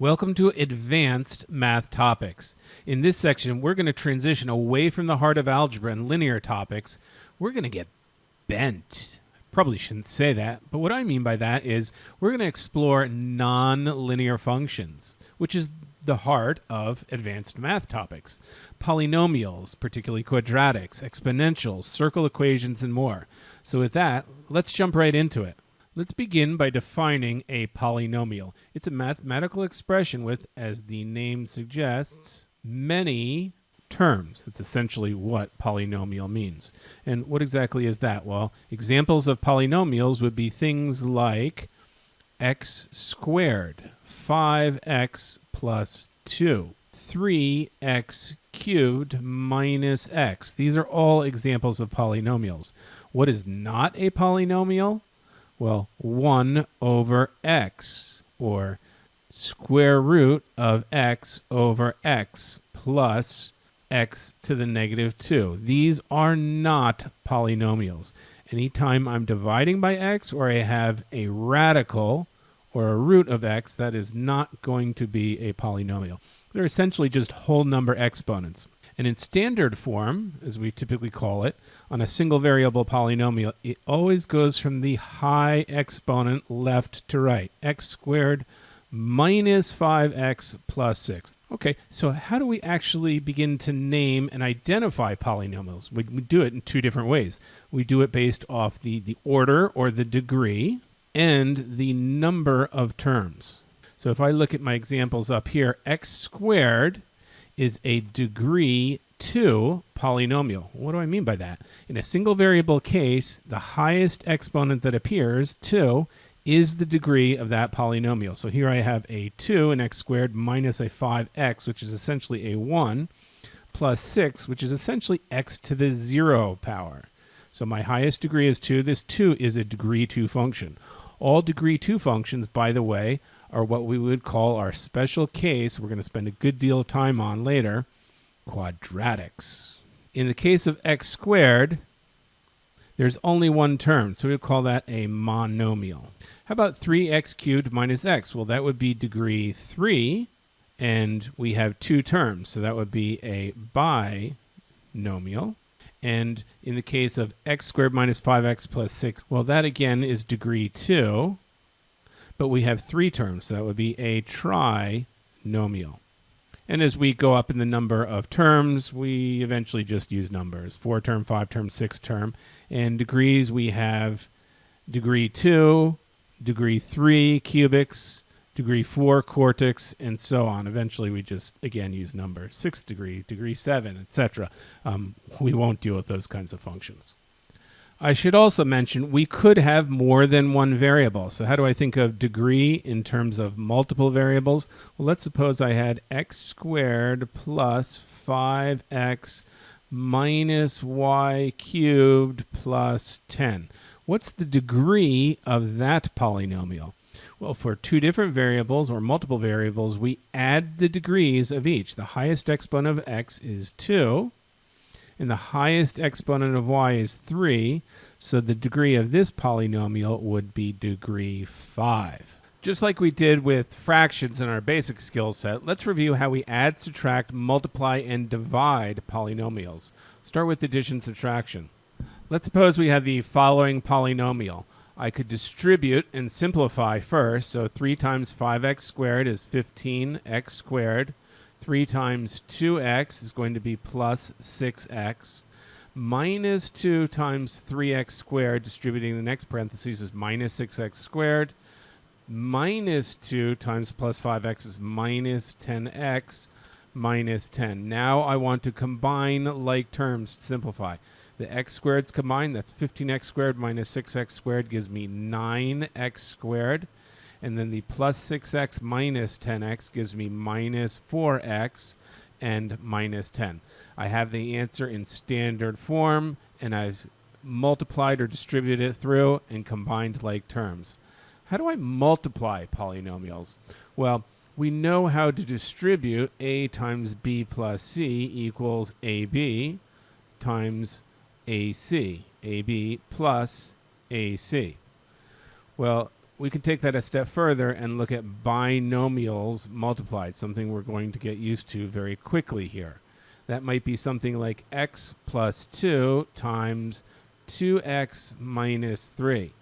Welcome to Advanced Math Topics. In this section, we're going to transition away from the heart of algebra and linear topics. We're going to get bent. Probably shouldn't say that, but what I mean by that is we're going to explore non-linear functions, which is the heart of advanced math topics. Polynomials, particularly quadratics, exponentials, circle equations, and more. So with that, let's jump right into it. Let's begin by defining a polynomial. It's a mathematical expression with, as the name suggests, many terms. That's essentially what polynomial means. And what exactly is that? Well, examples of polynomials would be things like x squared, 5x plus 2, 3x cubed minus x. These are all examples of polynomials. What is not a polynomial? Well, 1 over x, or square root of x over x plus x to the negative 2. These are not polynomials. Anytime I'm dividing by x or I have a radical or a root of x, that is not going to be a polynomial. They're essentially just whole number exponents. And in standard form, as we typically call it, on a single variable polynomial, it always goes from the high exponent left to right. X squared minus 5x plus 6. Okay, so how do we actually begin to name and identify polynomials? We do it in two different ways. We do it based off the order or the degree and the number of terms. So if I look at my examples up here, x squared is a degree 2 polynomial. What do I mean by that? In a single variable case, the highest exponent that appears, 2, is the degree of that polynomial. So here I have a 2 in x squared minus a 5x, which is essentially a 1, plus 6, which is essentially x to the 0 power. So my highest degree is 2. This 2 is a degree 2 function. All degree 2 functions, by the way, are what we would call our special case, we're going to spend a good deal of time on later, quadratics. In the case of x squared, there's only one term, so we would call that a monomial. How about 3x cubed minus x? Well, that would be degree 3, and we have two terms, so that would be a binomial. And in the case of x squared minus 5x plus 6, well, that again is degree 2. But we have three terms, so that would be a trinomial. And as we go up in the number of terms, we eventually just use numbers. 4-term, 5-term, 6-term. And degrees, we have degree 2, degree 3 cubics, degree 4 quartics, and so on. Eventually we just, again, use numbers. 6th degree, degree 7, etc. We won't deal with those kinds of functions. I should also mention we could have more than one variable. So how do I think of degree in terms of multiple variables? Well, let's suppose I had x squared plus 5x minus y cubed plus 10. What's the degree of that polynomial? Well, for two different variables or multiple variables, we add the degrees of each. The highest exponent of x is 2. And the highest exponent of y is 3, so the degree of this polynomial would be degree 5. Just like we did with fractions in our basic skill set, let's review how we add, subtract, multiply, and divide polynomials. Start with addition, subtraction. Let's suppose we have the following polynomial. I could distribute and simplify first, so 3 times 5x squared is 15x squared. 3 times 2x is going to be plus 6x. Minus 2 times 3x squared, distributing the next parentheses, is minus 6x squared. Minus 2 times plus 5x is minus 10x minus 10. Now I want to combine like terms to simplify. The x squareds combined, that's 15x squared minus 6x squared gives me 9x squared. And then the plus 6x minus 10x gives me minus 4x and minus 10. I have the answer in standard form, and I've multiplied or distributed it through and combined like terms. How do I multiply polynomials? Well, we know how to distribute a times b plus c equals ab times ac, ab plus ac. Well, we can take that a step further and look at binomials multiplied, something we're going to get used to very quickly here. That might be something like x plus 2 times 2x minus 3.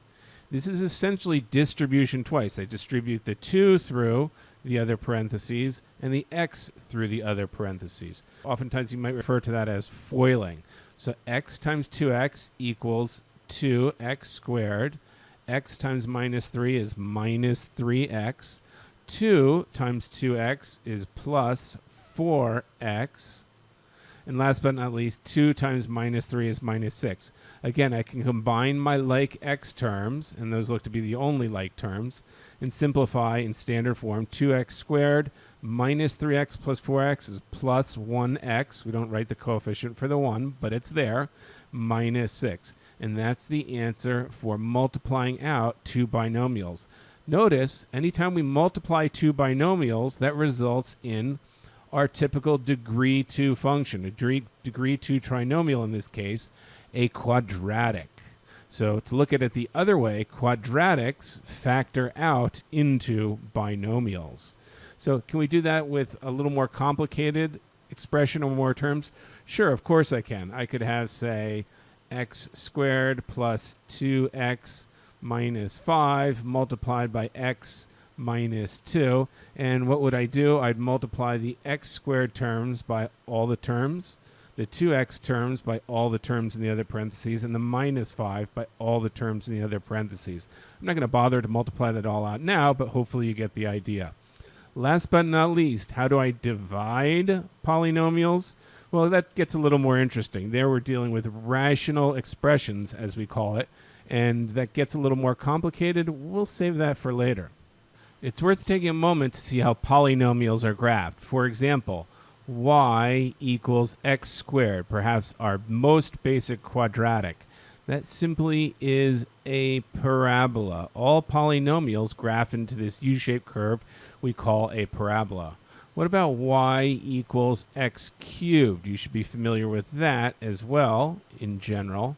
This is essentially distribution twice. I distribute the 2 through the other parentheses and the x through the other parentheses. Oftentimes you might refer to that as foiling. So x times 2x equals 2x squared. X times minus 3 is minus 3x. 2 times 2x is plus 4x. And last but not least, 2 times minus 3 is minus 6. Again, I can combine my like x terms, and those look to be the only like terms, and simplify in standard form. 2x squared minus 3x plus 4x is plus 1x. We don't write the coefficient for the 1, but it's there, minus 6. And that's the answer for multiplying out two binomials. Notice, anytime we multiply two binomials, that results in our typical degree 2 function, a degree 2 trinomial in this case, a quadratic. So to look at it the other way, quadratics factor out into binomials. So can we do that with a little more complicated expression or more terms? Sure, of course I can. I could have, say, x squared plus 2x minus 5 multiplied by x minus 2. And what would I do? I'd multiply the x squared terms by all the terms, the 2x terms by all the terms in the other parentheses, and the minus 5 by all the terms in the other parentheses. I'm not going to bother to multiply that all out now, but hopefully you get the idea. Last but not least, how do I divide polynomials? Well, that gets a little more interesting. There we're dealing with rational expressions, as we call it, and that gets a little more complicated. We'll save that for later. It's worth taking a moment to see how polynomials are graphed. For example, y equals x squared, perhaps our most basic quadratic. That simply is a parabola. All polynomials graph into this U-shaped curve we call a parabola. What about y equals x cubed? You should be familiar with that as well in general.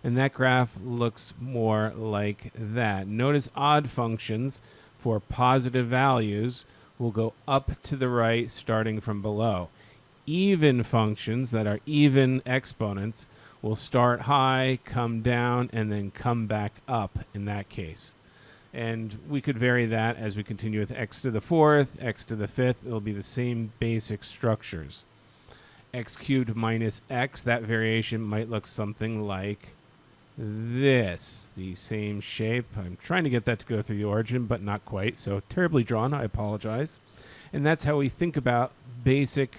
And that graph looks more like that. Notice odd functions for positive values will go up to the right starting from below. Even functions that are even exponents will start high, come down, and then come back up in that case. And we could vary that as we continue with x to the fourth, x to the fifth. It'll be the same basic structures. X cubed minus x, that variation might look something like this, the same shape. I'm trying to get that to go through the origin, but not quite, so terribly drawn, I apologize. And that's how we think about basic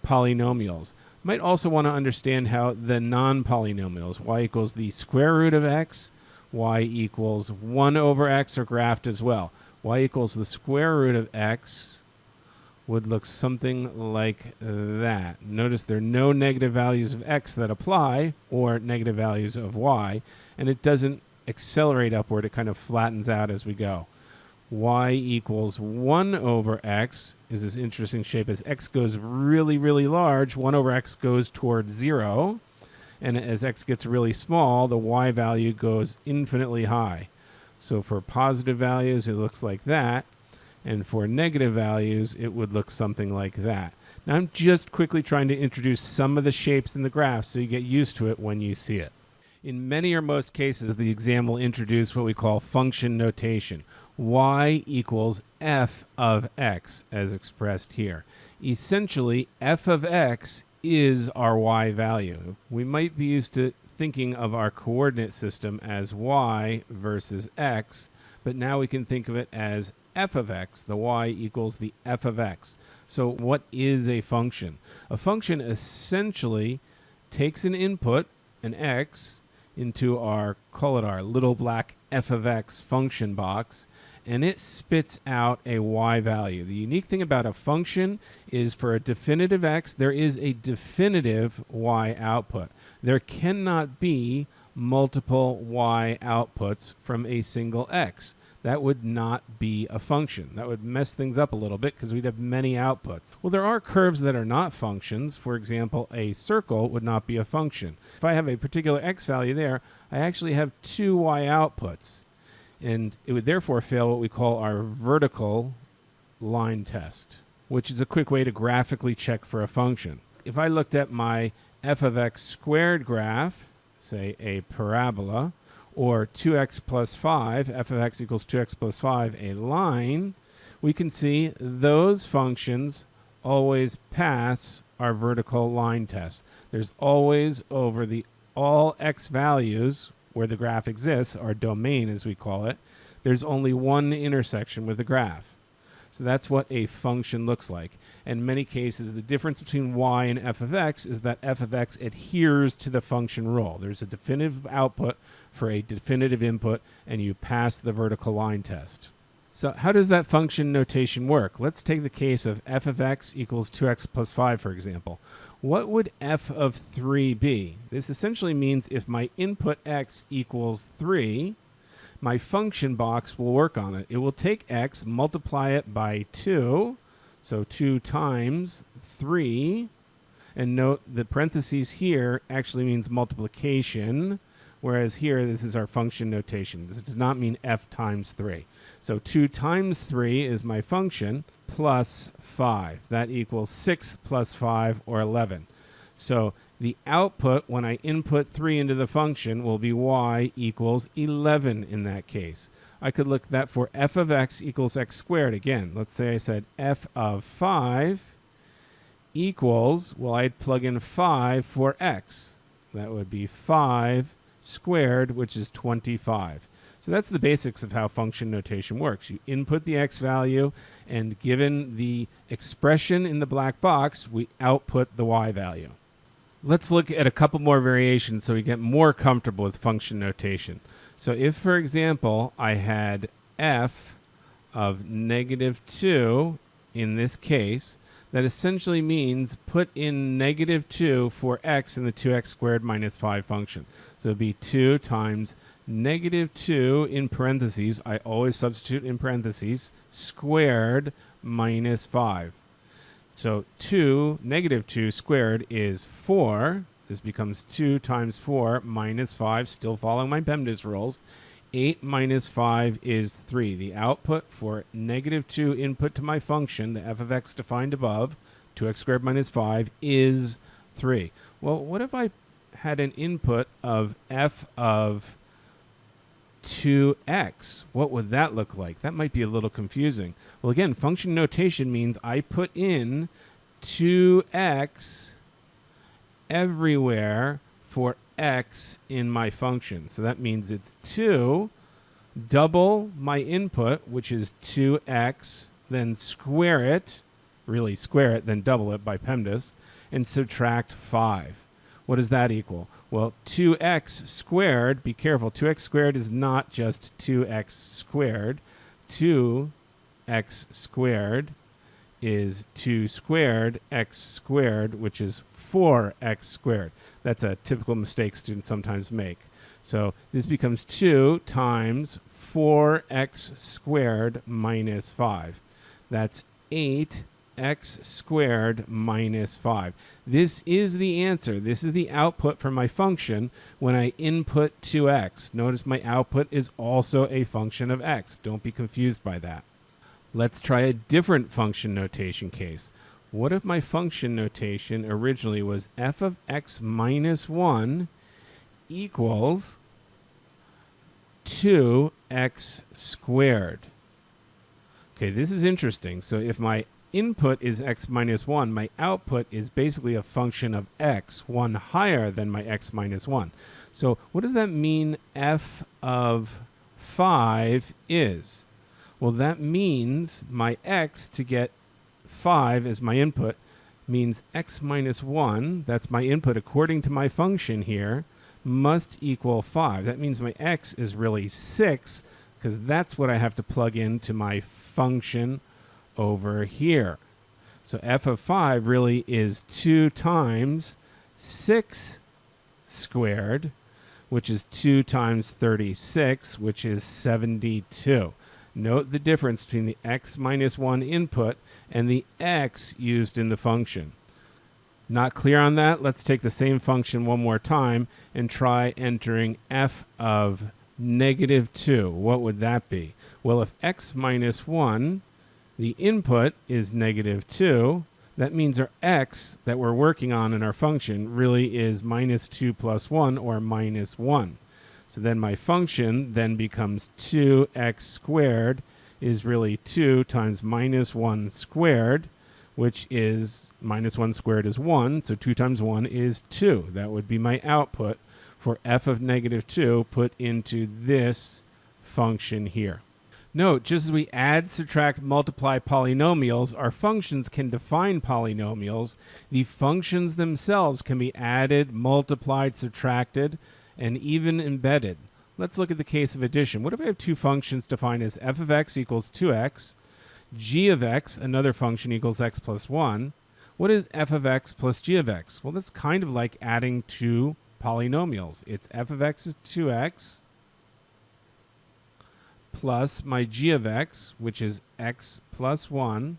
polynomials. Might also want to understand how the non-polynomials, y equals the square root of x, y equals 1 over x, are graphed as well. Y equals the square root of x would look something like that. Notice there are no negative values of x that apply, or negative values of y, and it doesn't accelerate upward. It kind of flattens out as we go. Y equals 1 over x is this interesting shape. As x goes really, really large, 1 over x goes towards 0. And as x gets really small, the y value goes infinitely high. So for positive values, it looks like that. And for negative values, it would look something like that. Now I'm just quickly trying to introduce some of the shapes in the graph so you get used to it when you see it. In many or most cases, the exam will introduce what we call function notation. Y equals f of x, as expressed here. Essentially, f of x is our y value. We might be used to thinking of our coordinate system as y versus x, but now we can think of it as f of x. The y equals the f of x. So what is a function? A function essentially takes an input, an x, into our, call it our little black f of x function box, and it spits out a y value. The unique thing about a function is for a definitive x, there is a definitive y output. There cannot be multiple y outputs from a single x. That would not be a function. That would mess things up a little bit because we'd have many outputs. Well, there are curves that are not functions. For example, a circle would not be a function. If I have a particular x value there, I actually have two y outputs. and it would therefore fail what we call our vertical line test, which is a quick way to graphically check for a function. If I looked at my f of x squared graph, say a parabola, or 2x plus 5, f of x equals 2x plus 5, a line, we can see those functions always pass our vertical line test. There's always over the all x values where the graph exists, our domain as we call it, there's only one intersection with the graph. So that's what a function looks like. In many cases, the difference between y and f of x is that f of x adheres to the function rule. There's a definitive output for a definitive input, and you pass the vertical line test. So how does that function notation work? Let's take the case of f of x equals 2x plus 5, for example. What would f of 3 be? This essentially means if my input x equals 3, my function box will work on it. It will take x, multiply it by 2, so 2 times 3, and note the parentheses here actually means multiplication, whereas here this is our function notation. This does not mean f times 3. So 2 times 3 is my function plus 5. That equals 6 plus 5, or 11. So the output when I input 3 into the function will be y equals 11 in that case. I could look at that for f of x equals x squared. Again, let's say I said f of 5 equals, well, I'd plug in 5 for x. That would be 5 squared, which is 25. So that's the basics of how function notation works. You input the x value, and given the expression in the black box, we output the y value. Let's look at a couple more variations so we get more comfortable with function notation. So if, for example, I had f of negative 2 in this case, that essentially means put in negative 2 for x in the 2x squared minus 5 function. So it would be 2 times negative 2 in parentheses, I always substitute in parentheses, squared minus 5. So negative 2 squared is 4. This becomes 2 times 4 minus 5, still following my PEMDAS rules. 8 minus 5 is 3. The output for negative 2 input to my function, the f of x defined above, 2x squared minus 5, is 3. Well, what if I had an input of f of 2x? What would that look like? That might be a little confusing. Well, again, function notation means I put in 2x everywhere for x in my function. So that means it's 2, double my input, which is 2x, then square it, really square it, then double it by PEMDAS, and subtract 5. What does that equal? Well, 2x squared, be careful, 2x squared is not just 2x squared. 2x squared is 2 squared x squared, which is 4x squared. That's a typical mistake students sometimes make. So this becomes 2 times 4x squared minus 5. That's 8x squared minus 5. This is the answer. This is the output for my function when I input 2x. Notice my output is also a function of x. Don't be confused by that. Let's try a different function notation case. What if my function notation originally was f of x minus 1 equals 2x squared? Okay, this is interesting. So if my input is x minus 1, my output is basically a function of x, one higher than my x minus 1. So what does that mean f of 5 is? Well, that means my x, to get 5 as my input, means x minus 1, that's my input according to my function here, must equal 5. That means my x is really 6, because that's what I have to plug into my function over here. So f of 5 really is 2 times 6 squared, which is 2 times 36, which is 72. Note the difference between the x minus 1 input and the x used in the function. Not clear on that? Let's take the same function one more time and try entering f of negative 2. What would that be? Well, if x minus 1, the input is negative 2, that means our x that we're working on in our function really is minus 2 plus 1, or minus 1. So then my function then becomes 2x squared is really 2 times minus 1 squared, which is minus 1 squared is 1, so 2 times 1 is 2. That would be my output for f of negative 2 put into this function here. Note, just as we add, subtract, multiply polynomials, our functions can define polynomials. The functions themselves can be added, multiplied, subtracted, and even embedded. Let's look at the case of addition. What if I have two functions defined as f of x equals 2x, g of x, another function, equals x plus 1? What is f of x plus g of x? Well, that's kind of like adding two polynomials. It's f of x is 2x plus my g of x, which is x plus 1,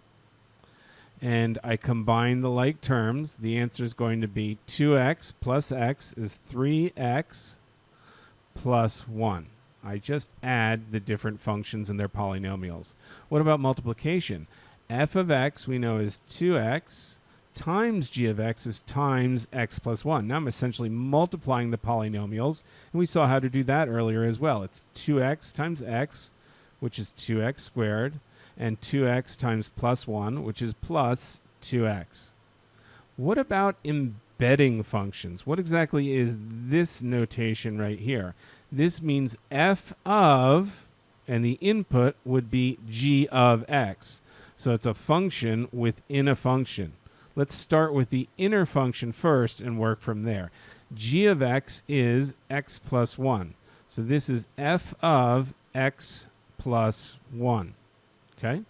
and I combine the like terms. The answer is going to be 2x plus x is 3x plus 1. I just add the different functions and their polynomials. What about multiplication? F of x we know is 2x times g of x is times x plus 1. Now I'm essentially multiplying the polynomials, and we saw how to do that earlier as well. It's 2x times x, which is 2x squared, and 2x times plus 1, which is plus 2x. What about embedding functions? What exactly is this notation right here? This means f of, and the input would be g of x. So it's a function within a function. Let's start with the inner function first and work from there. G of x is x plus 1. So this is f of x plus 1. Okay?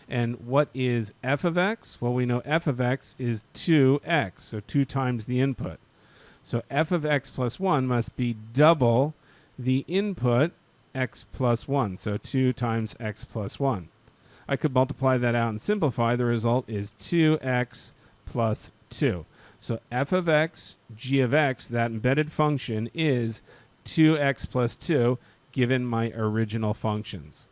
And what is f of x? Well, we know f of x is 2x, so 2 times the input. So f of x plus 1 must be double the input, x plus 1, so 2 times x plus 1. I could multiply that out and simplify. The result is 2x plus 2. So f of x, g of x, that embedded function, is 2x plus 2 given my original functions.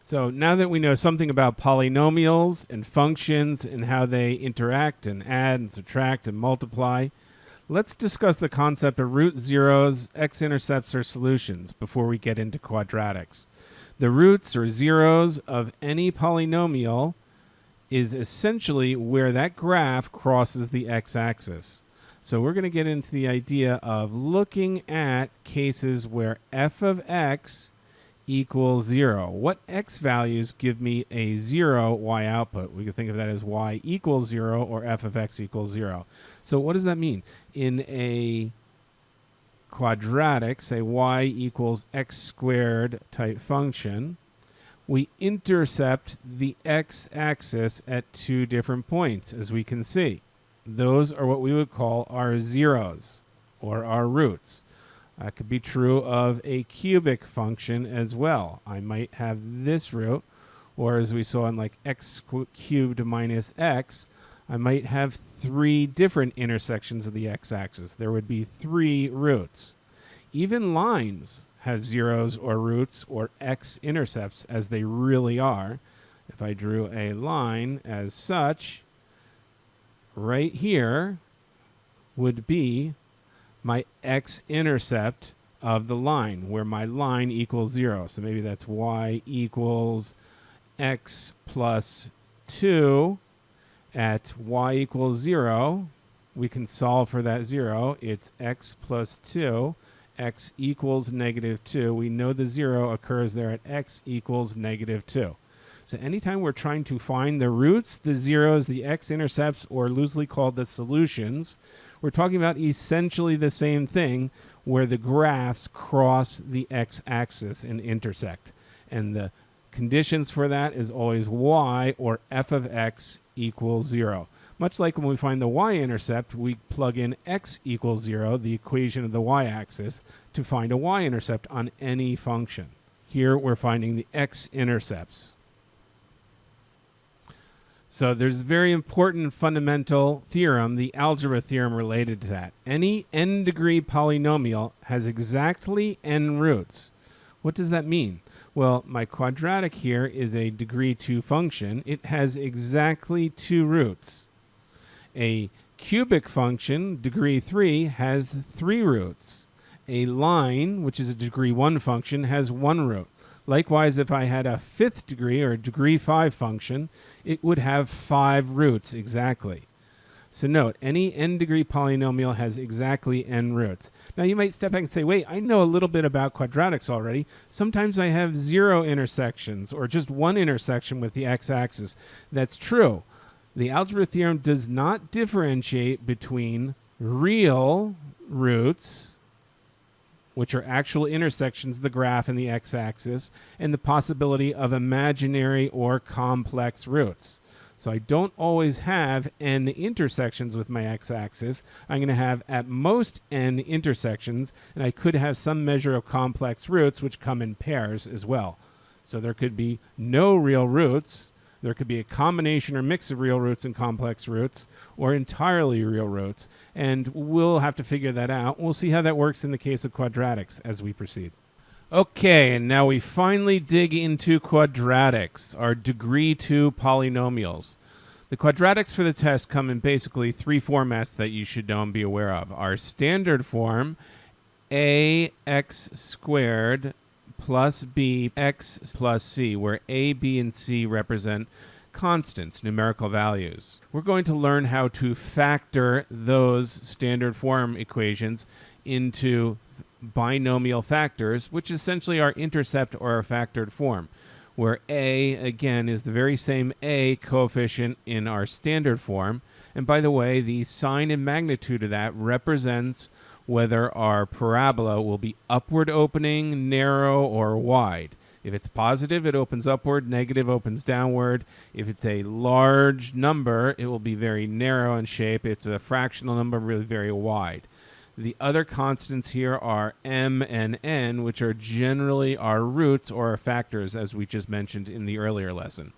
So now that we know something about polynomials and functions and how they interact and add and subtract and multiply, let's discuss the concept of root zeros, x-intercepts, or solutions before we get into quadratics. The roots or zeros of any polynomial is essentially where that graph crosses the x-axis. So we're going to get into the idea of looking at cases where f of x equals 0. What x values give me a 0 y output? We can think of that as y equals 0 or f of x equals 0. So what does that mean? In a quadratic, say y equals x squared type function, we intercept the x-axis at two different points, as we can see. Those are what we would call our zeros, or our roots. That could be true of a cubic function as well. I might have this root, or as we saw in like x cubed minus x, I might have 3 different intersections of the x-axis. There would be 3 roots. Even lines have zeros or roots or x-intercepts, as they really are. If I drew a line as such, right here would be my x-intercept of the line, where my line equals 0. So maybe that's y equals x plus 2 at y equals 0. We can solve for that 0. It's x plus 2. X equals negative 2. We know the 0 occurs there at x equals negative 2. So anytime we're trying to find the roots, the zeros, the x-intercepts, or loosely called the solutions, we're talking about essentially the same thing, where the graphs cross the x-axis and intersect. And the conditions for that is always y, or f of x, equals 0. Much like when we find the y-intercept, we plug in x equals 0, the equation of the y-axis, to find a y-intercept on any function. Here we're finding the x-intercepts. So there's a very important fundamental theorem, the algebra theorem, related to that. Any n-degree polynomial has exactly n roots. What does that mean? Well, my quadratic here is a degree 2 function. It has exactly 2 roots. A cubic function, degree 3, has 3 roots. A line, which is a degree 1 function, has 1 root. Likewise, if I had a 5th degree or a degree 5 function, it would have 5 roots exactly. So note, any n-degree polynomial has exactly n roots. Now you might step back and say, wait, I know a little bit about quadratics already. Sometimes I have 0 intersections or just 1 intersection with the x-axis. That's true. The algebra theorem does not differentiate between real roots, which are actual intersections of the graph and the x-axis, and the possibility of imaginary or complex roots. So I don't always have n intersections with my x-axis. I'm going to have at most n intersections, and I could have some measure of complex roots which come in pairs as well. So there could be no real roots. There could be a combination or mix of real roots and complex roots, or entirely real roots, and we'll have to figure that out. We'll see how that works in the case of quadratics as we proceed. Okay, and now we finally dig into quadratics, our degree 2 polynomials. The quadratics for the test come in basically 3 formats that you should know and be aware of. Our standard form, ax squared plus b x plus c, where a, b, and c represent constants, numerical values. We're going to learn how to factor those standard form equations into binomial factors, which is essentially our intercept or our factored form, where a, again, is the very same a coefficient in our standard form. And by the way, the sign and magnitude of that represents whether our parabola will be upward opening, narrow, or wide. If it's positive, it opens upward. Negative opens downward. If it's a large number, it will be very narrow in shape. If it's a fractional number, really very wide. The other constants here are m and n, which are generally our roots or our factors, as we just mentioned in the earlier lesson.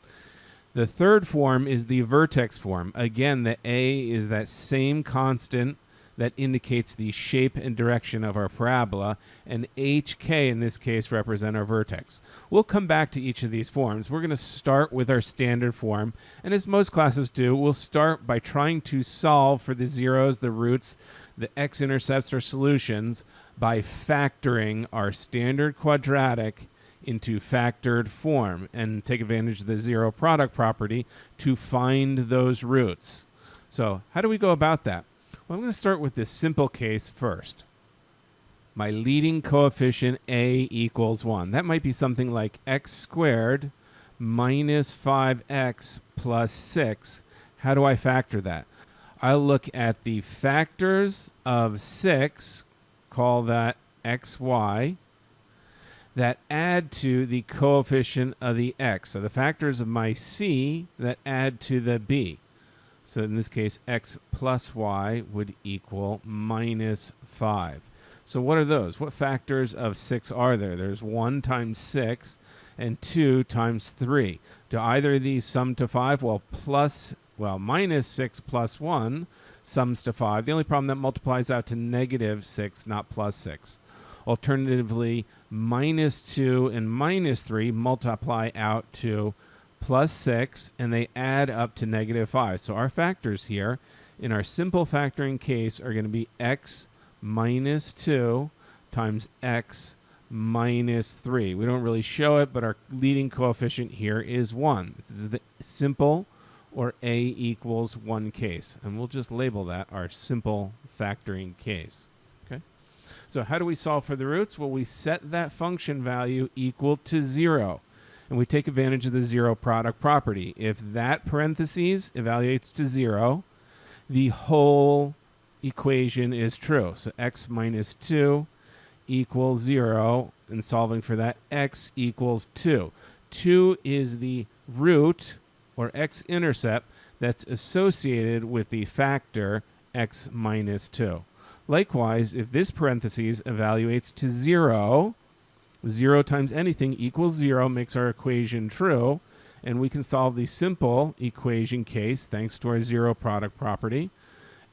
The third form is the vertex form. Again, the a is that same constant that indicates the shape and direction of our parabola, and hk in this case represent our vertex. We'll come back to each of these forms. We're going to start with our standard form, and as most classes do, we'll start by trying to solve for the zeros, the roots, the x-intercepts, or solutions by factoring our standard quadratic into factored form and take advantage of the zero product property to find those roots. So how do we go about that? Well, I'm going to start with this simple case first. My leading coefficient a equals 1. That might be something like x squared minus 5x plus 6. How do I factor that? I'll look at the factors of 6, call that xy, that add to the coefficient of the x. So the factors of my c that add to the b. So in this case, x plus y would equal minus 5. So what are those? What factors of 6 are there? There's 1 times 6 and 2 times 3. Do either of these sum to 5? Well, minus 6 plus 1 sums to 5. The only problem, that multiplies out to negative 6, not plus 6. Alternatively, minus 2 and minus 3 multiply out to plus 6, and they add up to negative 5. So our factors here in our simple factoring case are going to be x minus 2 times x minus 3. We don't really show it, but our leading coefficient here is 1. This is the simple or a equals 1 case, and we'll just label that our simple factoring case. Okay. So how do we solve for the roots? Well, we set that function value equal to 0. And we take advantage of the zero product property. If that parentheses evaluates to 0, the whole equation is true. So x minus 2 equals 0, and solving for that, x equals 2. 2 is the root, or x-intercept, that's associated with the factor x minus 2. Likewise, if this parentheses evaluates to 0, 0 times anything equals 0 makes our equation true, And we can solve the simple equation case thanks to our zero product property.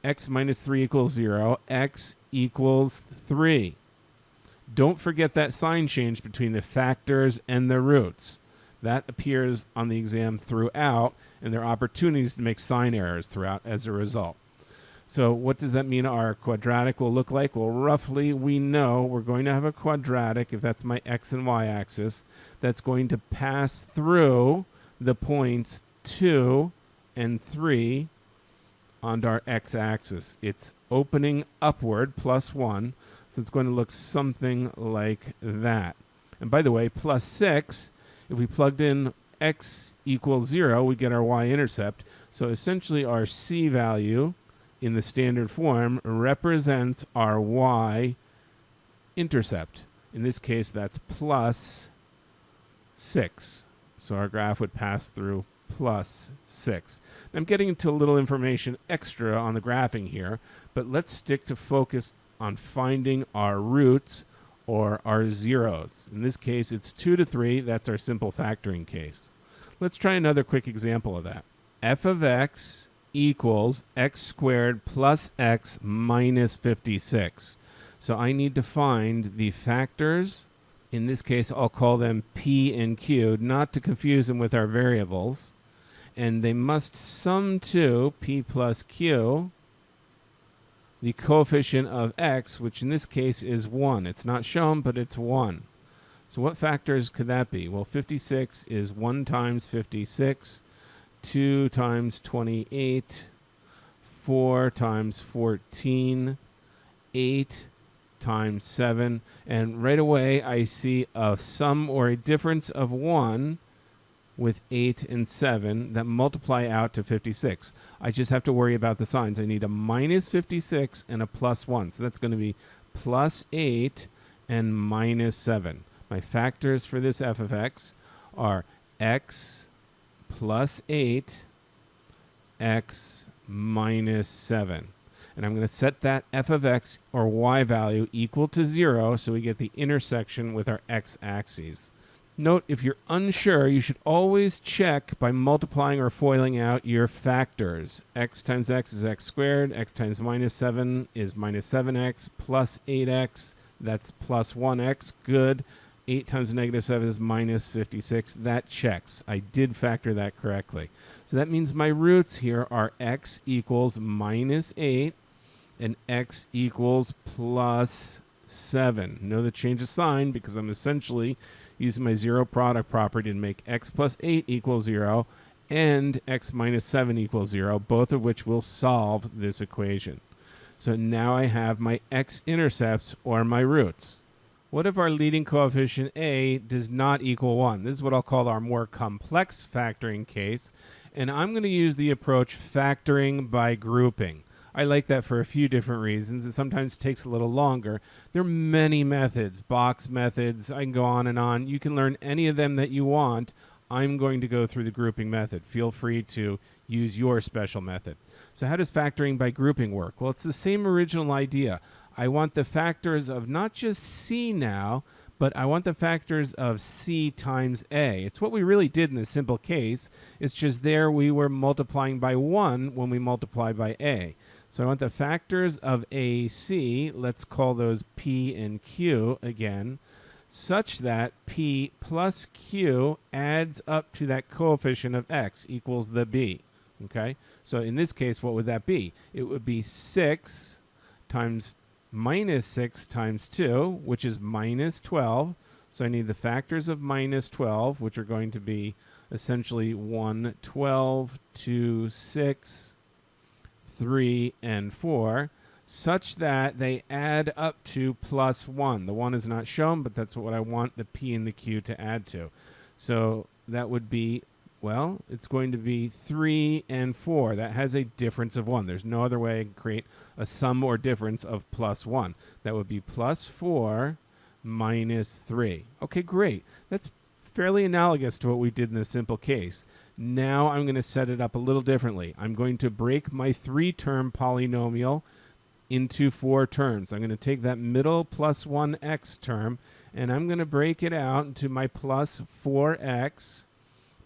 X minus 3 equals 0. X equals 3. Don't forget that sign change between the factors and the roots. That appears on the exam throughout, and there are opportunities to make sign errors throughout as a result. So what does that mean our quadratic will look like? Well, roughly we know we're going to have a quadratic, if that's my x and y axis, that's going to pass through the points 2 and 3 on our x-axis. It's opening upward, plus 1, so it's going to look something like that. And by the way, plus 6, if we plugged in x equals 0, we get our y-intercept. So essentially our c value in the standard form represents our y-intercept. In this case, that's plus 6. So our graph would pass through plus 6. I'm getting into a little information extra on the graphing here, but let's stick to focus on finding our roots or our zeros. In this case, it's 2 to 3. That's our simple factoring case. Let's try another quick example of that. F of x equals x squared plus x minus 56. So I need to find the factors. In this case, I'll call them p and q, not to confuse them with our variables. And they must sum to p plus q, the coefficient of x, which in this case is 1. It's not shown, but it's 1. So what factors could that be? Well, 56 is 1 times 56, 2 times 28, 4 times 14, 8 times 7. And right away, I see a sum or a difference of 1 with 8 and 7 that multiply out to 56. I just have to worry about the signs. I need a minus 56 and a plus 1. So that's going to be plus 8 and minus 7. My factors for this f of x are x plus 8, x minus 7. And I'm going to set that f of x or y value equal to 0 so we get the intersection with our x-axes. Note, if you're unsure, you should always check by multiplying or foiling out your factors. X times x is x squared. X times minus 7 is minus 7x plus 8x. That's plus 1x. Good. 8 times negative 7 is minus 56. That checks. I did factor that correctly. So that means my roots here are x equals minus 8 and x equals plus 7. Know the change of sign because I'm essentially using my zero product property to make x plus 8 equals 0 and x minus 7 equals 0, both of which will solve this equation. So now I have my x-intercepts or my roots. What if our leading coefficient a does not equal 1? This is what I'll call our more complex factoring case, and I'm going to use the approach factoring by grouping. I like that for a few different reasons. It sometimes takes a little longer. There are many methods, box methods. I can go on and on. You can learn any of them that you want. I'm going to go through the grouping method. Feel free to use your special method. So how does factoring by grouping work? Well, it's the same original idea. I want the factors of not just c now, but I want the factors of c times a. It's what we really did in this simple case. It's just there we were multiplying by 1 when we multiply by a. So I want the factors of AC, let's call those P and Q again, such that P plus Q adds up to that coefficient of X equals the B. Okay? So in this case, what would that be? It would be 6 times minus 6 times 2, which is minus 12. So I need the factors of minus 12, which are going to be essentially 1, 12, 2, 6, 3, and 4, such that they add up to plus 1. The 1 is not shown, but that's what I want the P and the Q to add to. So that would be, well, it's going to be 3 and 4. That has a difference of 1. There's no other way I can create a sum or difference of plus 1. That would be plus 4 minus 3. Okay, great. That's fairly analogous to what we did in this simple case. Now I'm going to set it up a little differently. I'm going to break my 3-term polynomial into 4 terms. I'm going to take that middle plus 1x term, and I'm going to break it out into my plus 4x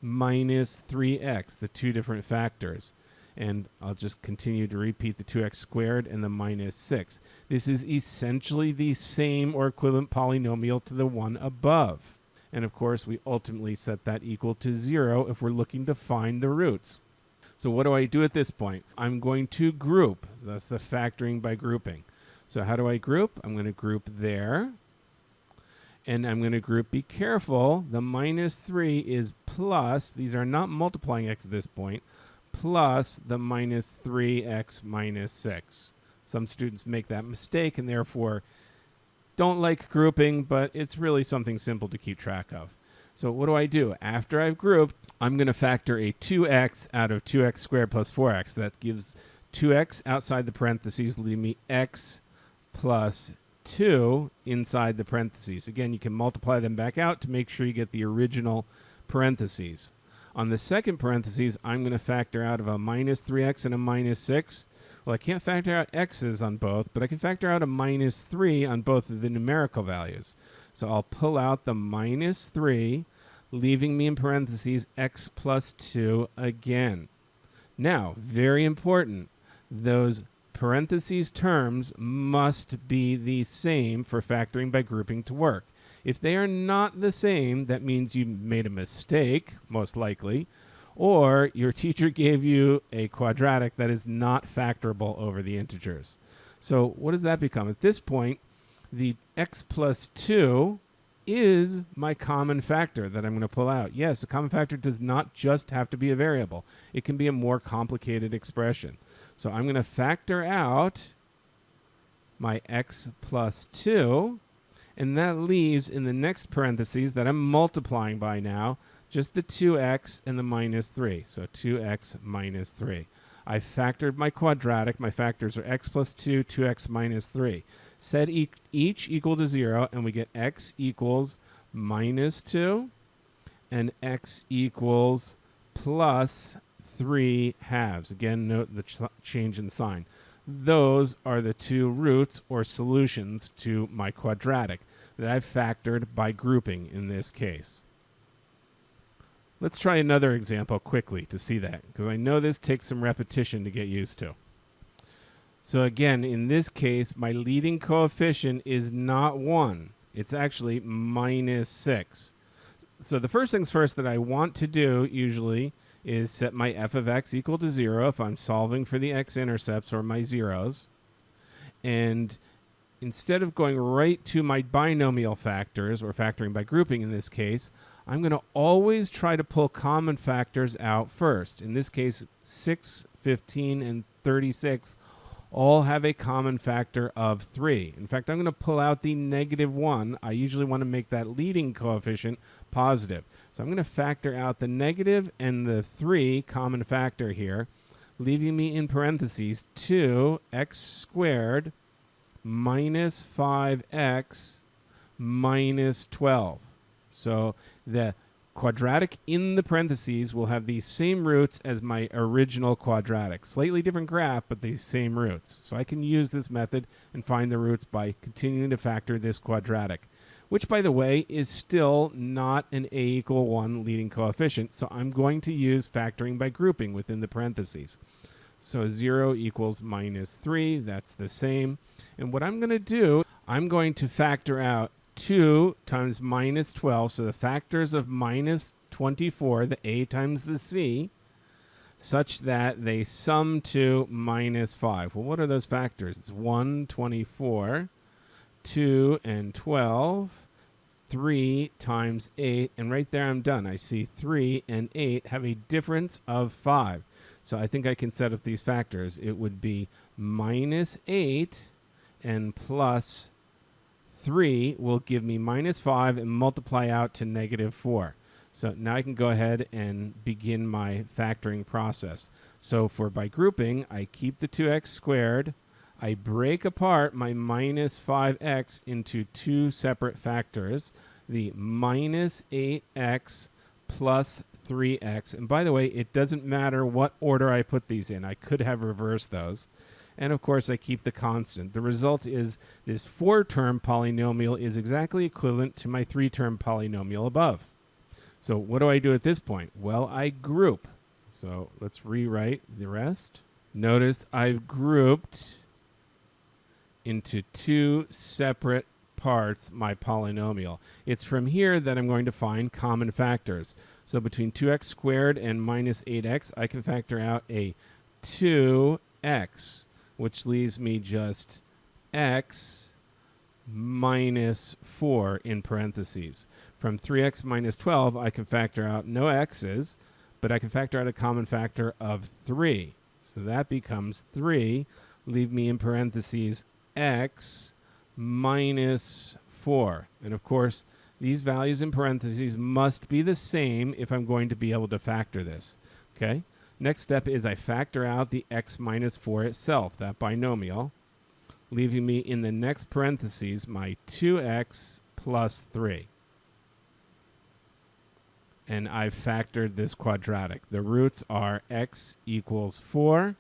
minus 3x, the two different factors. And I'll just continue to repeat the 2x squared and the minus 6. This is essentially the same or equivalent polynomial to the one above. And of course, we ultimately set that equal to 0 if we're looking to find the roots. So what do I do at this point? I'm going to group. That's the factoring by grouping. So how do I group? I'm going to group there. And I'm going to group, be careful, the minus 3 is plus, these are not multiplying x at this point, plus the minus 3x minus 6. Some students make that mistake and therefore don't like grouping, but it's really something simple to keep track of. So what do I do? After I've grouped, I'm going to factor a 2x out of 2x squared plus 4x. That gives 2x outside the parentheses, leaving me x plus 2 inside the parentheses. Again, you can multiply them back out to make sure you get the original parentheses. On the second parentheses, I'm going to factor out of a minus 3x and a minus 6. Well, I can't factor out x's on both, but I can factor out a minus 3 on both of the numerical values. So I'll pull out the minus 3, leaving me in parentheses x plus 2 again. Now, very important, those parentheses terms must be the same for factoring by grouping to work. If they are not the same, that means you made a mistake, most likely, or your teacher gave you a quadratic that is not factorable over the integers. So what does that become? At this point, the x plus 2 is my common factor that I'm going to pull out. Yes, a common factor does not just have to be a variable. It can be a more complicated expression. So I'm going to factor out my x plus 2, and that leaves in the next parentheses that I'm multiplying by now just the 2x and the minus 3. So 2x minus 3. I factored my quadratic. My factors are x plus 2, 2x minus 3. Set each equal to 0, and we get x equals minus 2 and x equals plus 3 halves. Again, note the change in sign. Those are the two roots or solutions to my quadratic that I've factored by grouping in this case. Let's try another example quickly to see that, because I know this takes some repetition to get used to. So again, in this case, my leading coefficient is not 1. It's actually minus 6. So the first things first that I want to do usually is set my f of x equal to 0 if I'm solving for the x-intercepts or my zeros. And instead of going right to my binomial factors, or factoring by grouping in this case, I'm going to always try to pull common factors out first. In this case, 6, 15, and 36 all have a common factor of 3. In fact, I'm going to pull out the negative 1. I usually want to make that leading coefficient positive. So I'm going to factor out the negative and the 3 common factor here, leaving me in parentheses 2x squared minus 5x minus 12. So the quadratic in the parentheses will have the same roots as my original quadratic. Slightly different graph, but the same roots. So I can use this method and find the roots by continuing to factor this quadratic, which, by the way, is still not an a equal 1 leading coefficient. So I'm going to use factoring by grouping within the parentheses. So 0 equals minus 3. That's the same. And what I'm going to do, I'm going to factor out 2 times minus 12, so the factors of minus 24, the a times the c, such that they sum to minus 5. Well, what are those factors? It's 1, 24, 2, and 12, 3 times 8, and right there I'm done. I see 3 and 8 have a difference of 5. So I think I can set up these factors. It would be minus 8 and plus 3 will give me minus 5 and multiply out to negative 4. So now I can go ahead and begin my factoring process. So for by grouping, I keep the 2x squared. I break apart my minus 5x into two separate factors, the minus 8x plus 3x. And by the way, it doesn't matter what order I put these in. I could have reversed those. And of course, I keep the constant. The result is this 4-term polynomial is exactly equivalent to my 3-term polynomial above. So what do I do at this point? Well, I group. So let's rewrite the rest. Notice I've grouped into two separate parts my polynomial. It's from here that I'm going to find common factors. So between 2x squared and minus 8x, I can factor out a 2x, which leaves me just x minus 4 in parentheses. From 3x minus 12, I can factor out no x's, but I can factor out a common factor of 3. So that becomes 3. Leave me in parentheses x minus 4. And of course, these values in parentheses must be the same if I'm going to be able to factor this. Okay? Next step is I factor out the x minus 4 itself, that binomial, leaving me in the next parentheses my 2x plus 3. And I've factored this quadratic. The roots are x equals 4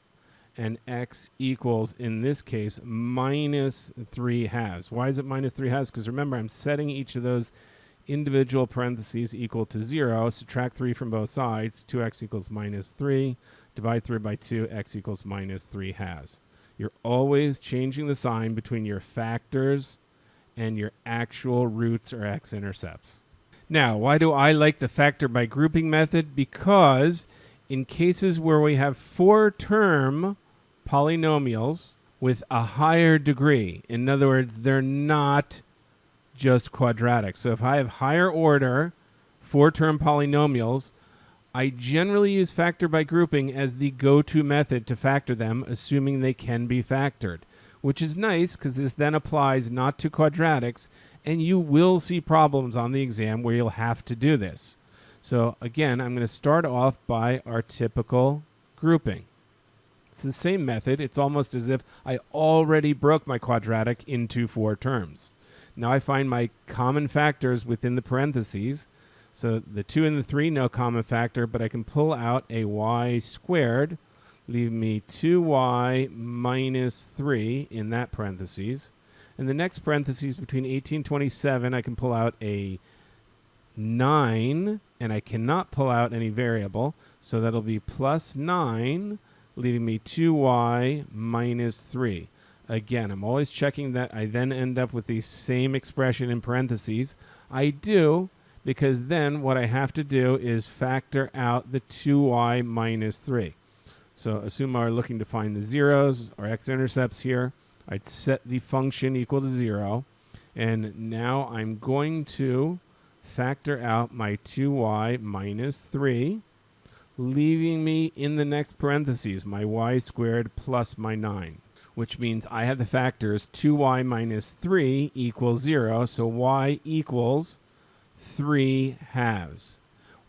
and x equals, in this case, minus 3 halves. Why is it minus 3 halves? Because remember, I'm setting each of those individual parentheses equal to 0. Subtract 3 from both sides. 2x equals minus 3. Divide 3 by 2. X equals minus 3 halves. You're always changing the sign between your factors and your actual roots or x-intercepts. Now, why do I like the factor by grouping method? Because in cases where we have 4-term polynomials with a higher degree, in other words, they're not just quadratic. So if I have higher order 4-term polynomials, I generally use factor by grouping as the go-to method to factor them, assuming they can be factored, which is nice because this then applies not to quadratics, and you will see problems on the exam where you'll have to do this. So again, I'm going to start off by our typical grouping. It's the same method. It's almost as if I already broke my quadratic into 4 terms. Now I find my common factors within the parentheses. So the 2 and the 3, no common factor, but I can pull out a y squared, leave me 2y minus 3 in that parentheses. In the next parentheses between 18 and 27, I can pull out a 9, and I cannot pull out any variable, so that'll be plus 9, leaving me 2y minus 3. Again, I'm always checking that I then end up with the same expression in parentheses. I do, because then what I have to do is factor out the 2y minus 3. So assume we're looking to find the zeros or x-intercepts here. I'd set the function equal to 0, and now I'm going to factor out my 2y minus 3, leaving me in the next parentheses my y squared plus my 9, which means I have the factors 2y minus 3 equals 0, so y equals 3 halves.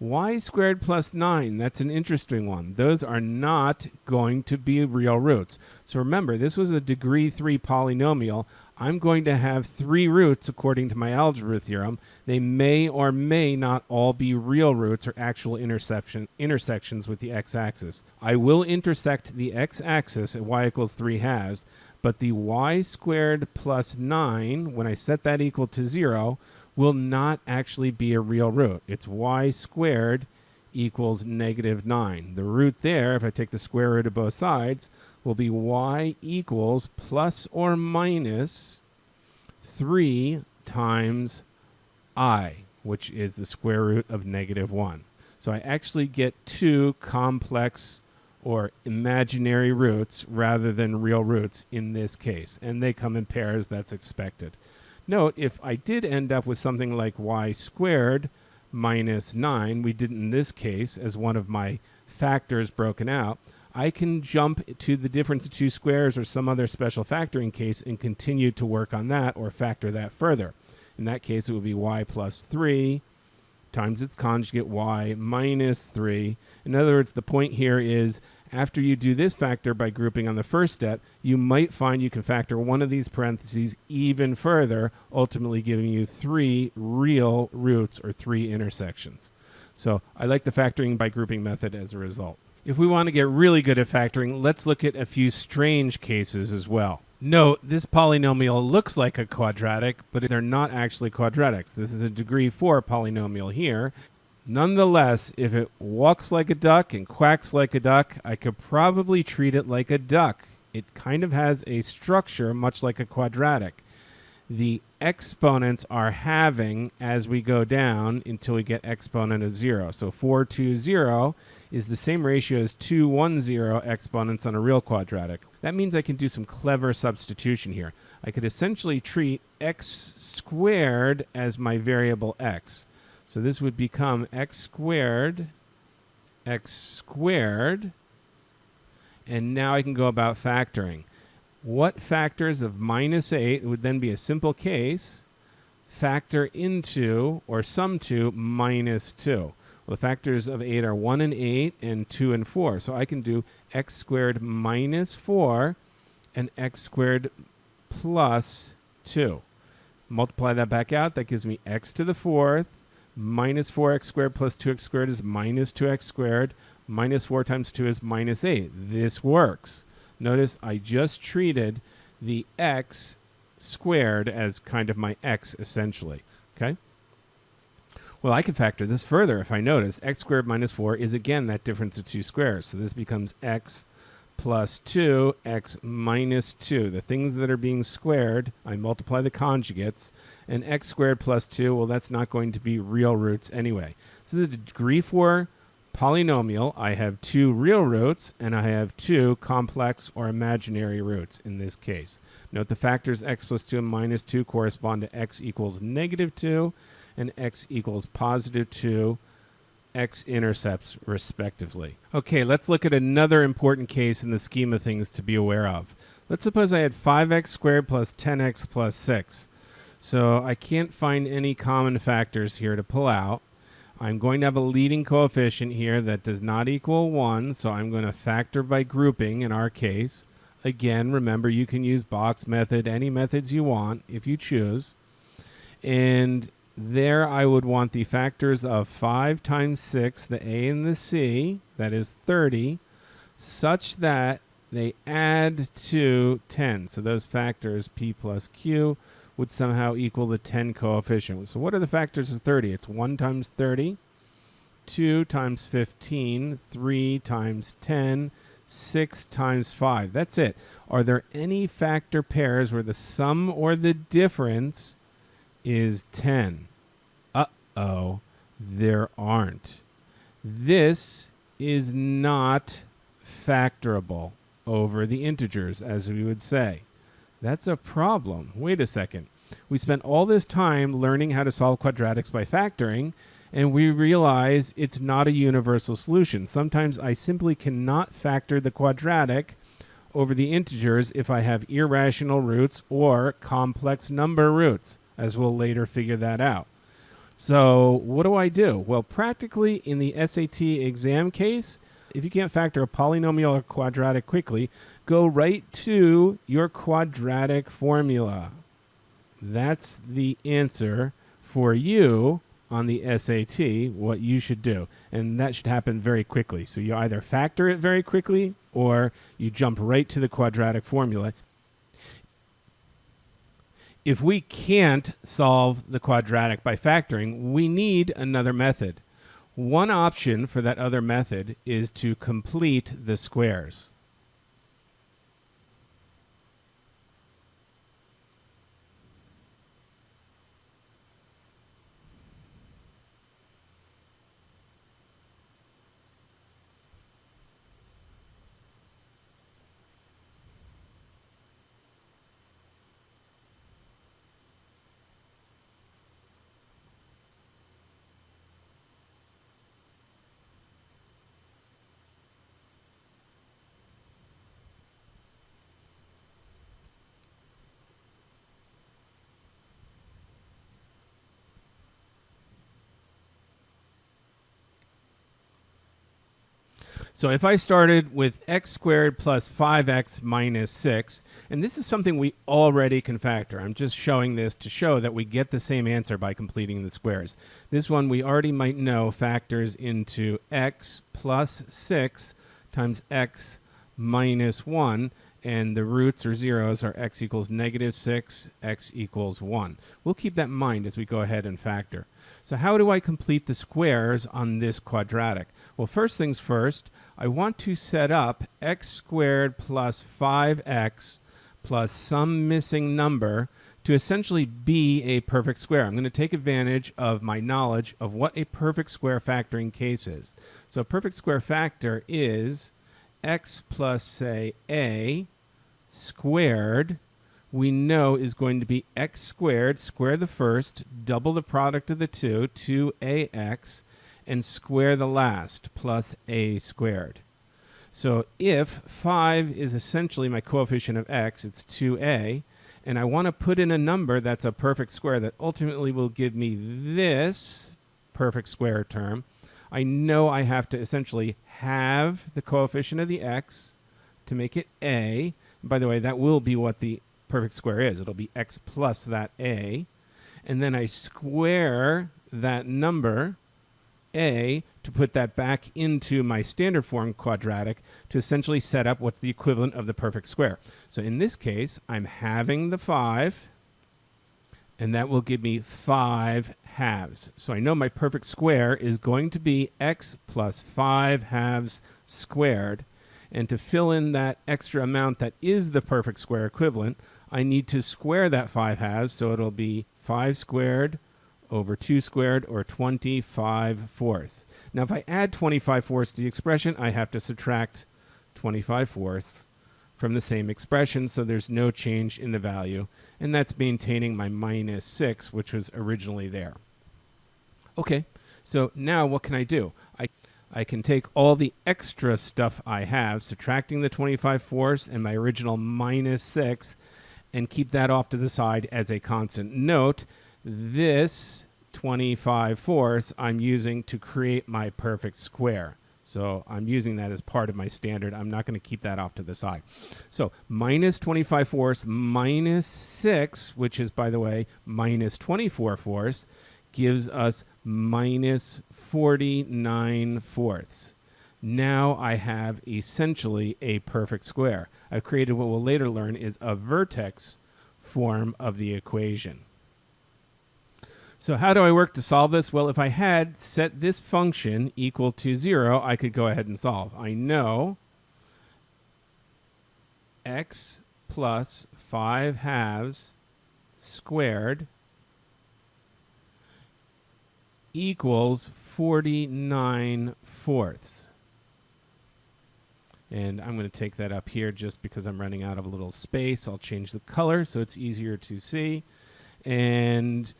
Y squared plus 9, that's an interesting one. Those are not going to be real roots. So remember, this was a degree 3 polynomial. I'm going to have 3 roots according to my algebra theorem. They may or may not all be real roots or actual intersections with the x-axis. I will intersect the x-axis at y equals 3 halves, but the y squared plus 9, when I set that equal to 0, will not actually be a real root. It's y squared equals negative 9. The root there, if I take the square root of both sides, will be y equals plus or minus 3 times I, which is the square root of negative 1. So I actually get 2 complex or imaginary roots rather than real roots in this case, and they come in pairs. That's expected. Note, if I did end up with something like y squared minus 9, we did in this case as one of my factors broken out, I can jump to the difference of 2 squares or some other special factoring case and continue to work on that or factor that further. In that case, it would be y plus 3 times its conjugate y minus 3. In other words, the point here is after you do this factor by grouping on the first step, you might find you can factor one of these parentheses even further, ultimately giving you 3 real roots or 3 intersections. So I like the factoring by grouping method as a result. If we want to get really good at factoring, let's look at a few strange cases as well. Note, this polynomial looks like a quadratic, but they're not actually quadratics. This is a degree 4 polynomial here. Nonetheless, if it walks like a duck and quacks like a duck, I could probably treat it like a duck. It kind of has a structure much like a quadratic. The exponents are halving as we go down until we get exponent of 0. So 4, 2, 0 is the same ratio as 2, 1, 0 exponents on a real quadratic. That means I can do some clever substitution here. I could essentially treat x squared as my variable x. So this would become x squared, and now I can go about factoring. What factors of minus 8 would then be a simple case, factor into or sum to minus 2. Well, the factors of 8 are 1 and 8 and 2 and 4. So I can do x squared minus 4 and x squared plus 2. Multiply that back out. That gives me x to the 4th minus 4x squared plus 2x squared is minus 2x squared. Minus 4 times 2 is minus 8. This works. Notice I just treated the x squared as kind of my x essentially. Okay? Well, I can factor this further if I notice. X squared minus 4 is again that difference of two squares. So this becomes x plus 2, x minus 2. The things that are being squared, I multiply the conjugates. And x squared plus 2, well, that's not going to be real roots anyway. So the degree 4 polynomial, I have 2 real roots, and I have 2 complex or imaginary roots in this case. Note the factors x plus 2 and minus 2 correspond to x equals negative 2 and x equals positive 2, x-intercepts respectively. Okay, let's look at another important case in the scheme of things to be aware of. Let's suppose I had 5x squared plus 10x plus 6. So I can't find any common factors here to pull out. I'm going to have a leading coefficient here that does not equal 1, so I'm going to factor by grouping in our case. Again, remember, you can use box method, any methods you want if you choose. And there I would want the factors of 5 times 6, the a and the c, that is 30, such that they add to 10. So those factors, p plus q, would somehow equal the 10 coefficient. So what are the factors of 30? It's 1 times 30, 2 times 15, 3 times 10, 6 times 5. That's it. Are there any factor pairs where the sum or the difference is 10? Uh-oh, there aren't. This is not factorable over the integers, as we would say. That's a problem. Wait a second. We spent all this time learning how to solve quadratics by factoring, and we realize it's not a universal solution. Sometimes I simply cannot factor the quadratic over the integers if I have irrational roots or complex number roots, as we'll later figure that out. So what do? Well, practically in the SAT exam case, if you can't factor a polynomial or quadratic quickly, go right to your quadratic formula. That's the answer for you on the SAT, what you should do. And that should happen very quickly. So you either factor it very quickly or you jump right to the quadratic formula. If we can't solve the quadratic by factoring, we need another method. One option for that other method is to complete the squares. So if I started with x squared plus 5x minus 6, and this is something we already can factor. I'm just showing this to show that we get the same answer by completing the squares. This one we already might know factors into x plus 6 times x minus 1, and the roots or zeros are x equals negative 6, x equals 1. We'll keep that in mind as we go ahead and factor. So how do I complete the squares on this quadratic? Well, first things first, I want to set up x squared plus 5x plus some missing number to essentially be a perfect square. I'm going to take advantage of my knowledge of what a perfect square factoring case is. So a perfect square factor is x plus, say, a squared, we know is going to be x squared, square the first, double the product of the two, 2ax, and square the last, plus a squared. So if 5 is essentially my coefficient of x, it's 2a, and I want to put in a number that's a perfect square that ultimately will give me this perfect square term, I know I have to essentially have the coefficient of the x to make it a. By the way, that will be what the perfect square is. It'll be x plus that a. And then I square that number, a, to put that back into my standard form quadratic to essentially set up what's the equivalent of the perfect square. So in this case, I'm having the 5, and that will give me 5 halves. So I know my perfect square is going to be x plus 5 halves squared. And to fill in that extra amount that is the perfect square equivalent, I need to square that 5 halves, so it'll be 5 squared over 2 squared, or 25 fourths. Now, if I add 25 fourths to the expression, I have to subtract 25 fourths from the same expression, so there's no change in the value, and that's maintaining my minus 6, which was originally there. Okay, so now what can I do? I can take all the extra stuff I have, subtracting the 25 fourths and my original minus 6, and keep that off to the side as a constant. Note, this 25 fourths I'm using to create my perfect square. So I'm using that as part of my standard. I'm not going to keep that off to the side. So minus 25 fourths minus 6, which is, by the way, minus 24 fourths, gives us minus 49 fourths. Now I have essentially a perfect square. I've created what we'll later learn is a vertex form of the equation. So how do I work to solve this? Well, if I had set this function equal to 0, I could go ahead and solve. I know x plus 5 halves squared equals 49 fourths. And I'm going to take that up here just because I'm running out of a little space. I'll change the color so it's easier to see. And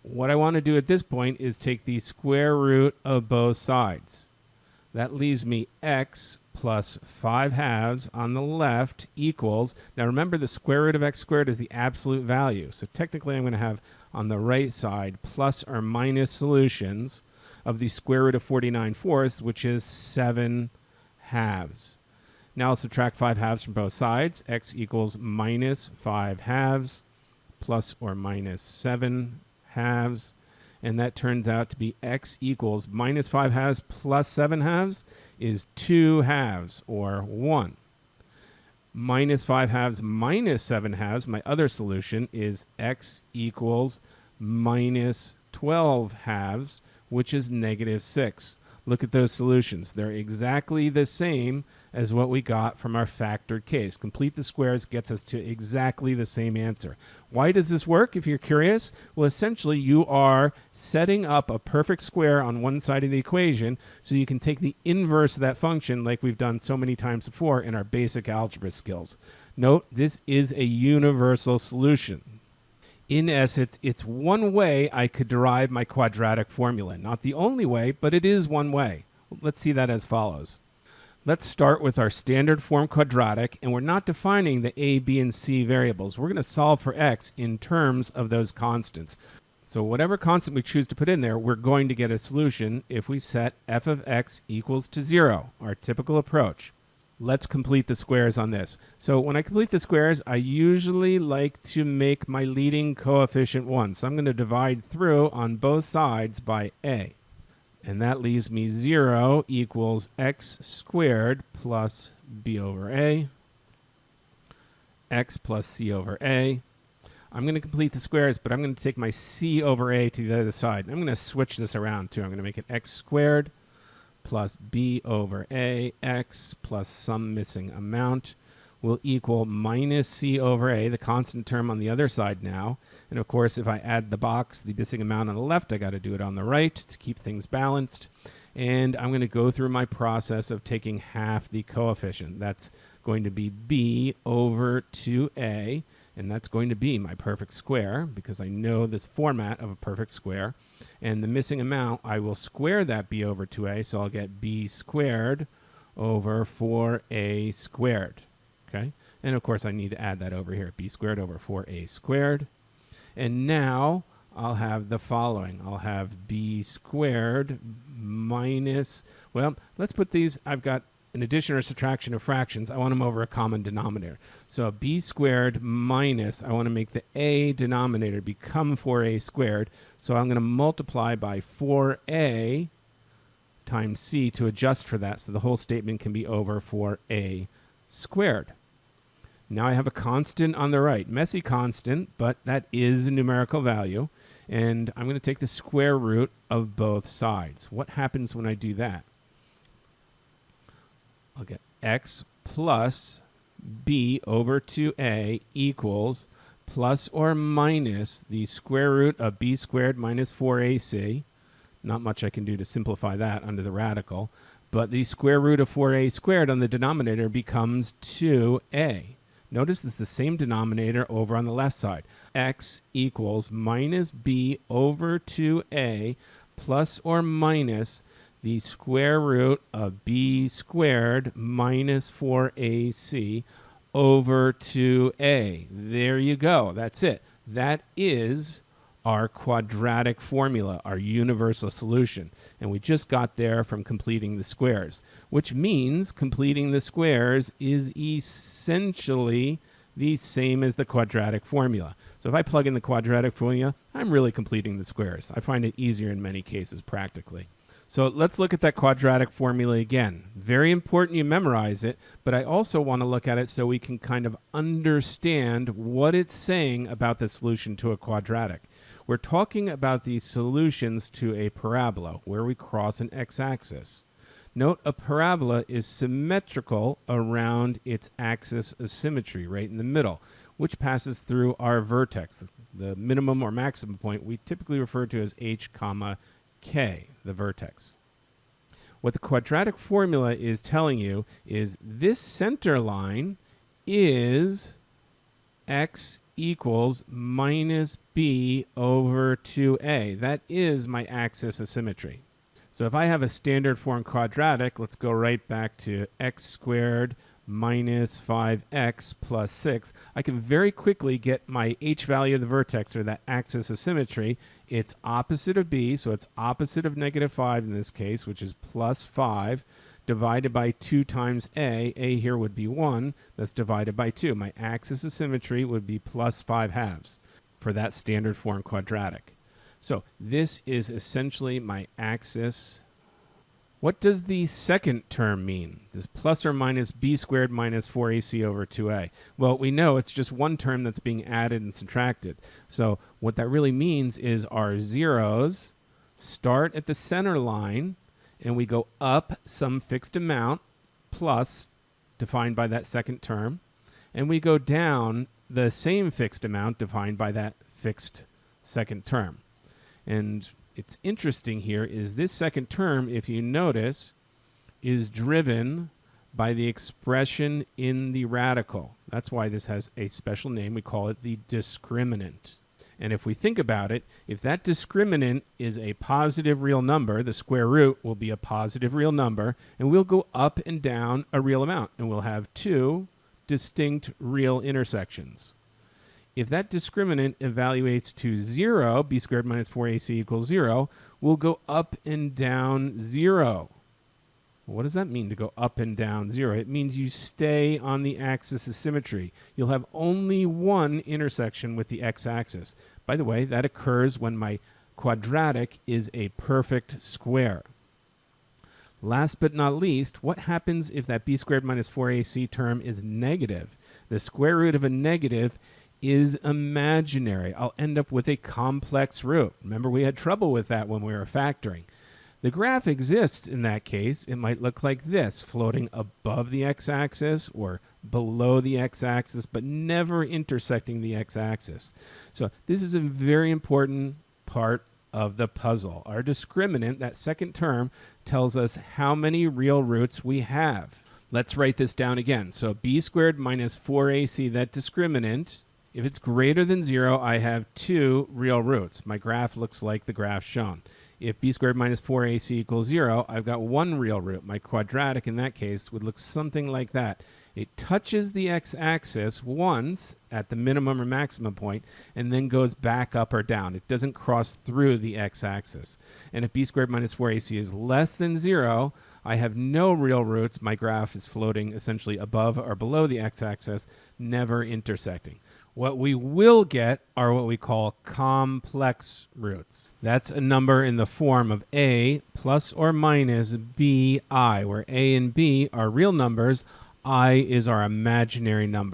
what I want to do at this point is take the square root of both sides. That leaves me x plus 5 halves on the left equals, now remember the square root of x squared is the absolute value. So technically I'm going to have on the right side plus or minus solutions of the square root of 49 fourths, which is 7 halves. Now I'll subtract 5 halves from both sides. X equals minus 5 halves plus or minus 7 halves. And that turns out to be x equals minus 5 halves plus 7 halves is 2 halves, or 1. Minus 5 halves minus 7 halves, my other solution, is x equals minus 12 halves, which is negative 6. Look at those solutions. They're exactly the same as what we got from our factored case. Complete the squares gets us to exactly the same answer. Why does this work, if you're curious? Well, essentially, you are setting up a perfect square on one side of the equation so you can take the inverse of that function like we've done so many times before in our basic algebra skills. Note, this is a universal solution. In essence, it's one way I could derive my quadratic formula. Not the only way, but it is one way. Let's see that as follows. Let's start with our standard form quadratic, and we're not defining the a, b, and c variables. We're going to solve for x in terms of those constants. So whatever constant we choose to put in there, we're going to get a solution if we set f of x equals to 0, our typical approach. Let's complete the squares on this. So when I complete the squares, I usually like to make my leading coefficient 1. So I'm going to divide through on both sides by a. And that leaves me 0 equals x squared plus b over a, x plus c over a. I'm going to complete the squares, but I'm going to take my c over a to the other side. I'm going to switch this around too. I'm going to make it x squared plus b over a x plus some missing amount will equal minus c over a, the constant term on the other side now. And of course, if I add the box, the missing amount on the left, I got to do it on the right to keep things balanced. And I'm going to go through my process of taking half the coefficient. That's going to be b over 2a, and that's going to be my perfect square because I know this format of a perfect square. And the missing amount, I will square that b over 2a, so I'll get b squared over 4a squared. Okay? And of course, I need to add that over here, b squared over 4a squared. And now I'll have the following. I'll have b squared minus, well, let's put these, I've got an addition or subtraction of fractions. I want them over a common denominator. So b squared minus, I want to make the a denominator become 4a squared. So I'm going to multiply by 4a times c to adjust for that. So the whole statement can be over 4a squared. Now I have a constant on the right, messy constant, but that is a numerical value. And I'm going to take the square root of both sides. What happens when I do that? I'll get x plus b over 2a equals plus or minus the square root of b squared minus 4ac. Not much I can do to simplify that under the radical. But the square root of 4a squared on the denominator becomes 2a. Notice this is the same denominator over on the left side. X equals minus b over 2a plus or minus the square root of b squared minus 4ac over 2a. There you go. That's it. That is our quadratic formula, our universal solution. And we just got there from completing the squares, which means completing the squares is essentially the same as the quadratic formula. So if I plug in the quadratic formula, I'm really completing the squares. I find it easier in many cases practically. So let's look at that quadratic formula again. Very important you memorize it, but I also want to look at it so we can kind of understand what it's saying about the solution to a quadratic. We're talking about the solutions to a parabola where we cross an x-axis. Note a parabola is symmetrical around its axis of symmetry right in the middle, which passes through our vertex, the minimum or maximum point we typically refer to as h comma k, the vertex. What the quadratic formula is telling you is this center line is x equals minus b over 2a. That is my axis of symmetry. So if I have a standard form quadratic, let's go right back to x squared minus 5x plus 6. I can very quickly get my h value of the vertex, or that axis of symmetry. It's opposite of b, so it's opposite of negative 5 in this case, which is plus 5, divided by 2 times a. A here would be 1. That's divided by 2. My axis of symmetry would be plus 5 halves for that standard form quadratic. So this is essentially my axis. What does the second term mean? This plus or minus b squared minus 4ac over 2a. Well, we know it's just one term that's being added and subtracted. So what that really means is our zeros start at the center line, and we go up some fixed amount, plus, defined by that second term, and we go down the same fixed amount defined by that fixed second term. And it's interesting here is this second term, if you notice, is driven by the expression in the radical. That's why this has a special name. We call it the discriminant. And if we think about it, if that discriminant is a positive real number, the square root will be a positive real number, and we'll go up and down a real amount, and we'll have two distinct real intersections. If that discriminant evaluates to 0, b squared minus 4ac equals 0, we'll go up and down 0. What does that mean, to go up and down 0? It means you stay on the axis of symmetry. You'll have only one intersection with the x-axis. By the way, that occurs when my quadratic is a perfect square. Last but not least, what happens if that b squared minus 4ac term is negative? The square root of a negative is imaginary. I'll end up with a complex root. Remember, we had trouble with that when we were factoring. The graph exists in that case. It might look like this, floating above the x-axis or below the x-axis, but never intersecting the x-axis. So this is a very important part of the puzzle. Our discriminant, that second term, tells us how many real roots we have. Let's write this down again. So b squared minus 4ac, that discriminant, if it's greater than 0, I have 2 real roots. My graph looks like the graph shown. If b squared minus 4ac equals 0, I've got 1 real root. My quadratic in that case would look something like that. It touches the x-axis once at the minimum or maximum point and then goes back up or down. It doesn't cross through the x-axis. And if b squared minus 4ac is less than 0, I have no real roots. My graph is floating essentially above or below the x-axis, never intersecting. What we will get are what we call complex roots. That's a number in the form of a plus or minus bi, where a and b are real numbers, I is our imaginary number.